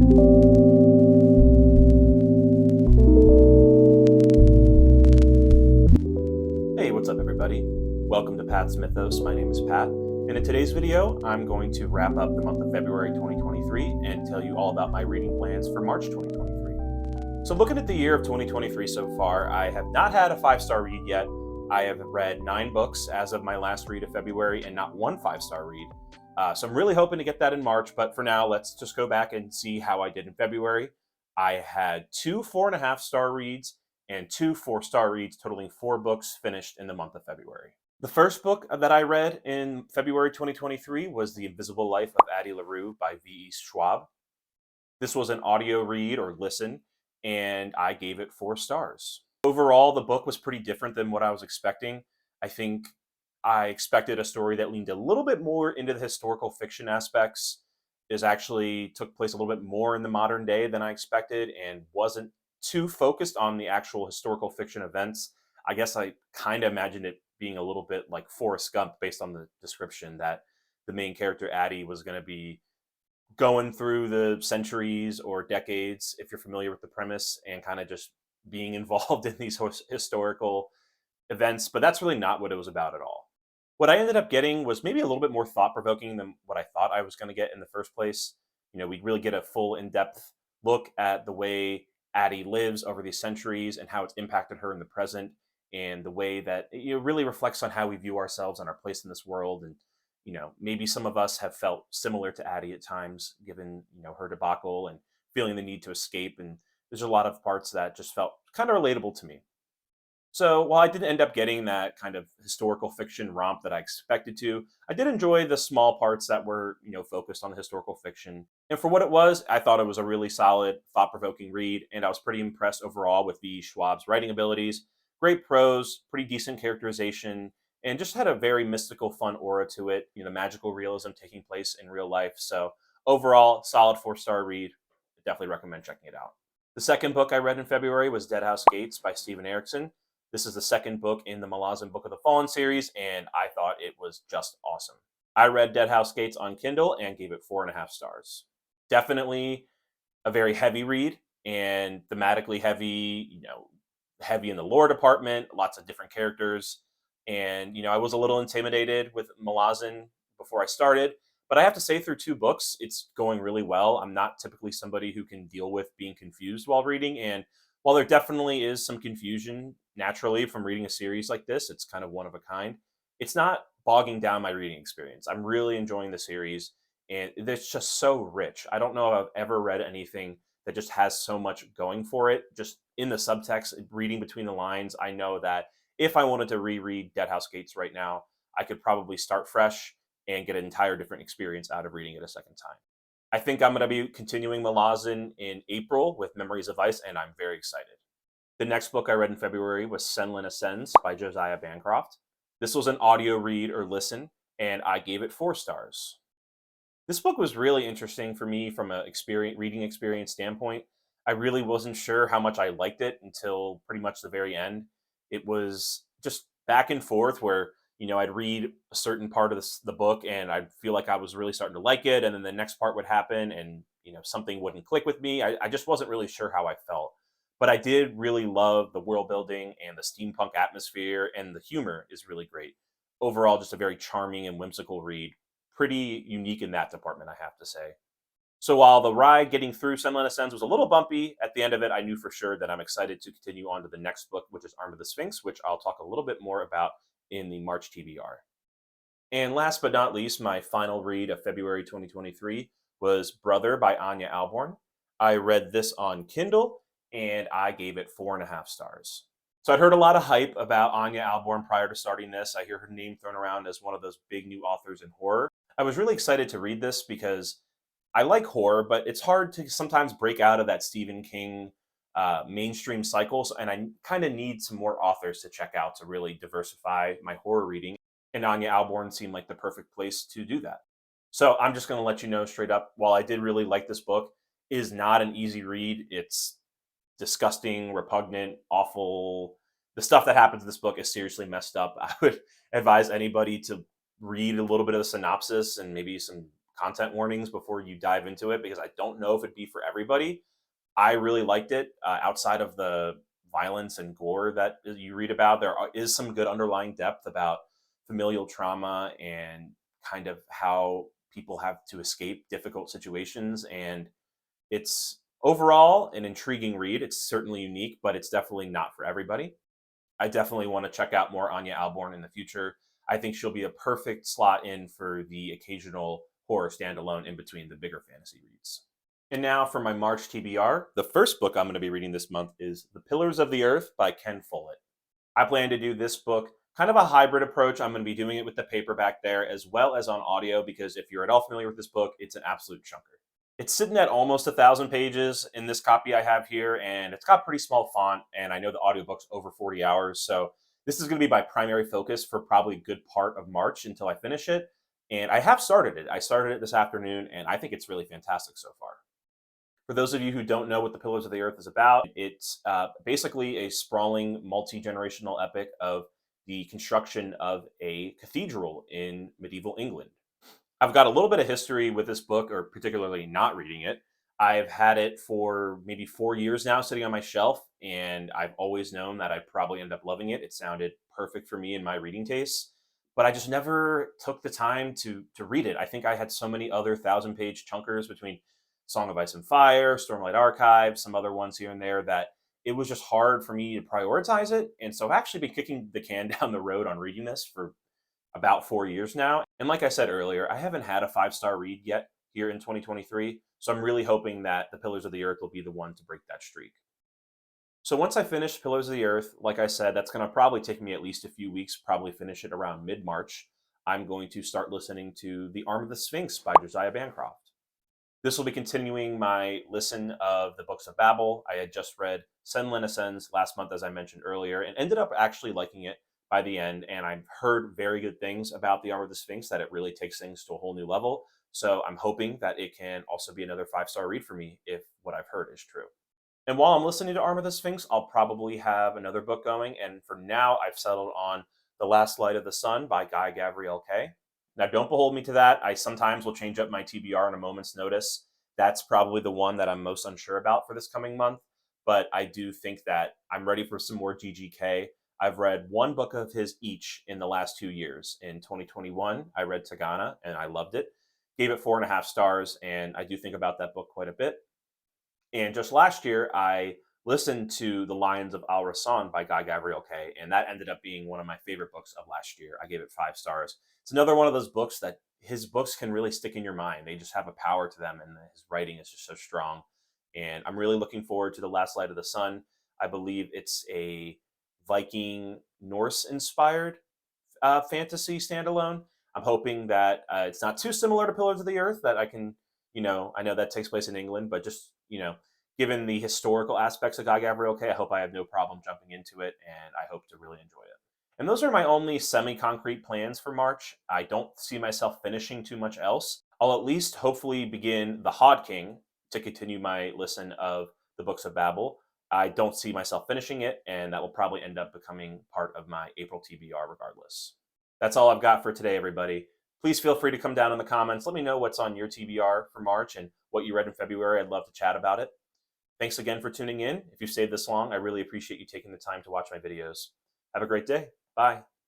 Hey, what's up everybody? Welcome to Pat's Mythos. My name is Pat, and in today's video, I'm going to wrap up the month of February 2023 and tell you all about my reading plans for March 2023. So looking at the year of 2023 so far, I have not had a 5-star read yet. I have read 9 books as of my last read of February and not one 5-star read. So I'm really hoping to get that in March, but for now, let's just go back and see how I did in February. I had 2 4.5-star reads and 2 4-star reads, totaling 4 books finished in the month of February. The first book that I read in February 2023 was The Invisible Life of Addie LaRue by V.E. Schwab. This was an audio read or listen, and I gave it 4 stars. Overall, the book was pretty different than what I was expecting. I think I expected a story that leaned a little bit more into the historical fiction aspects. It actually took place a little bit more in the modern day than I expected and wasn't too focused on the actual historical fiction events. I guess I kind of imagined it being a little bit like Forrest Gump based on the description that the main character Addie was going to be going through the centuries or decades, if you're familiar with the premise, and kind of just being involved in these historical events. But that's really not what it was about at all. What I ended up getting was maybe a little bit more thought provoking than what I thought I was going to get in the first place. We really get a full in depth look at the way Addie lives over these centuries and how it's impacted her in the present, and the way that it really reflects on how we view ourselves and our place in this world. And maybe some of us have felt similar to Addie at times, given her debacle and feeling the need to escape. And there's a lot of parts that just felt kind of relatable to me. So while I didn't end up getting that kind of historical fiction romp that I expected to, I did enjoy the small parts that were, focused on the historical fiction. And for what it was, I thought it was a really solid, thought-provoking read, and I was pretty impressed overall with V. Schwab's writing abilities. Great prose, pretty decent characterization, and just had a very mystical, fun aura to it. Magical realism taking place in real life. So overall, solid 4-star read. Definitely recommend checking it out. The second book I read in February was Dead House Gates by Steven Erikson. This is the second book in the Malazan Book of the Fallen series, and I thought it was just awesome. I read Dead House Gates on Kindle and gave it 4.5 stars. Definitely a very heavy read and thematically heavy, heavy in the lore department, lots of different characters. And, I was a little intimidated with Malazan before I started, but I have to say through 2 books, it's going really well. I'm not typically somebody who can deal with being confused while reading. And while there definitely is some confusion naturally from reading a series like this, it's kind of one of a kind. It's not bogging down my reading experience. I'm really enjoying the series, and it's just so rich. I don't know if I've ever read anything that just has so much going for it. Just in the subtext, reading between the lines, I know that if I wanted to reread Dead House Gates right now, I could probably start fresh and get an entire different experience out of reading it a second time. I think I'm going to be continuing Malazan in April with Memories of Ice, and I'm very excited. The next book I read in February was Senlin Ascends by Josiah Bancroft. This was an audio read or listen, and I gave it 4 stars. This book was really interesting for me from a reading experience standpoint. I really wasn't sure how much I liked it until pretty much the very end. It was just back and forth where I'd read a certain part of the book and I'd feel like I was really starting to like it, and then the next part would happen and something wouldn't click with me. I just wasn't really sure how I felt, but I did really love the world building and the steampunk atmosphere, and the humor is really great. Overall, just a very charming and whimsical read. Pretty unique in that department, I have to say. So while the ride getting through Senlin Ascends was a little bumpy, at the end of it, I knew for sure that I'm excited to continue on to the next book, which is Arm of the Sphinx, which I'll talk a little bit more about in the March TBR. And last but not least, my final read of February 2023 was Brother by Anya Alborn. I read this on Kindle, and I gave it 4.5 stars. So I'd heard a lot of hype about Anya Alborn prior to starting this. I hear her name thrown around as one of those big new authors in horror. I was really excited to read this because I like horror, but it's hard to sometimes break out of that Stephen King mainstream cycles, and I kind of need some more authors to check out to really diversify my horror reading. And Anya Alborn seemed like the perfect place to do that. So I'm just going to let you know straight up, while I did really like this book, it is not an easy read. It's disgusting, repugnant, awful. The stuff that happens in this book is seriously messed up. I would advise anybody to read a little bit of the synopsis and maybe some content warnings before you dive into it because I don't know if it'd be for everybody. I really liked it. Outside of the violence and gore that you read about, is some good underlying depth about familial trauma and kind of how people have to escape difficult situations. And it's overall an intriguing read. It's certainly unique, but it's definitely not for everybody. I definitely want to check out more Anya Alborn in the future. I think she'll be a perfect slot in for the occasional horror standalone in between the bigger fantasy reads. And now for my March TBR. The first book I'm going to be reading this month is The Pillars of the Earth by Ken Follett. I plan to do this book kind of a hybrid approach. I'm going to be doing it with the paperback there as well as on audio because if you're at all familiar with this book, it's an absolute chunker. It's sitting at almost 1,000 pages in this copy I have here, and it's got pretty small font. And I know the audiobook's over 40 hours. So this is going to be my primary focus for probably a good part of March until I finish it. And I have started it. I started it this afternoon, and I think it's really fantastic so far. For those of you who don't know what The Pillars of the Earth is about, it's basically a sprawling, multi generational epic of the construction of a cathedral in medieval England. I've got a little bit of history with this book, or particularly not reading it. I've had it for maybe 4 years now sitting on my shelf, and I've always known that I'd probably end up loving it. It sounded perfect for me and my reading tastes, but I just never took the time to read it. I think I had so many other 1,000 page chunkers between Song of Ice and Fire, Stormlight Archive, some other ones here and there that it was just hard for me to prioritize it. And so I've actually been kicking the can down the road on reading this for about 4 years now. And like I said earlier, I haven't had a 5-star read yet here in 2023. So I'm really hoping that The Pillars of the Earth will be the one to break that streak. So once I finish Pillars of the Earth, like I said, that's going to probably take me at least a few weeks, probably finish it around mid March. I'm going to start listening to The Arm of the Sphinx by Josiah Bancroft. This will be continuing my listen of the Books of Babel. I had just read Senlin Ascends last month, as I mentioned earlier, and ended up actually liking it by the end. And I've heard very good things about The Arm of the Sphinx, that it really takes things to a whole new level. So I'm hoping that it can also be another 5-star read for me if what I've heard is true. And while I'm listening to Arm of the Sphinx, I'll probably have another book going. And for now, I've settled on The Last Light of the Sun by Guy Gavriel Kay. Now, don't behold me to that. I sometimes will change up my TBR on a moment's notice. That's probably the one that I'm most unsure about for this coming month. But I do think that I'm ready for some more GGK. I've read one book of his each in the last 2 years. In 2021, I read Tagana and I loved it. Gave it 4.5 stars, and I do think about that book quite a bit. And just last year, I listened to The Lions of Al Rassan by Guy Gavriel Kay, and that ended up being one of my favorite books of last year. I gave it 5 stars. It's another one of those books that his books can really stick in your mind. They just have a power to them, and his writing is just so strong. And I'm really looking forward to The Last Light of the Sun. I believe it's a Viking Norse inspired fantasy standalone. I'm hoping that it's not too similar to Pillars of the Earth, that I can, I know that takes place in England, but just, given the historical aspects of Guy Gavriel Kay, I hope I have no problem jumping into it, and I hope to really enjoy it. And those are my only semi-concrete plans for March. I don't see myself finishing too much else. I'll at least hopefully begin The Hod King to continue my listen of the Books of Babel. I don't see myself finishing it, and that will probably end up becoming part of my April TBR regardless. That's all I've got for today, everybody. Please feel free to come down in the comments. Let me know what's on your TBR for March and what you read in February. I'd love to chat about it. Thanks again for tuning in. If you've stayed this long, I really appreciate you taking the time to watch my videos. Have a great day. Bye.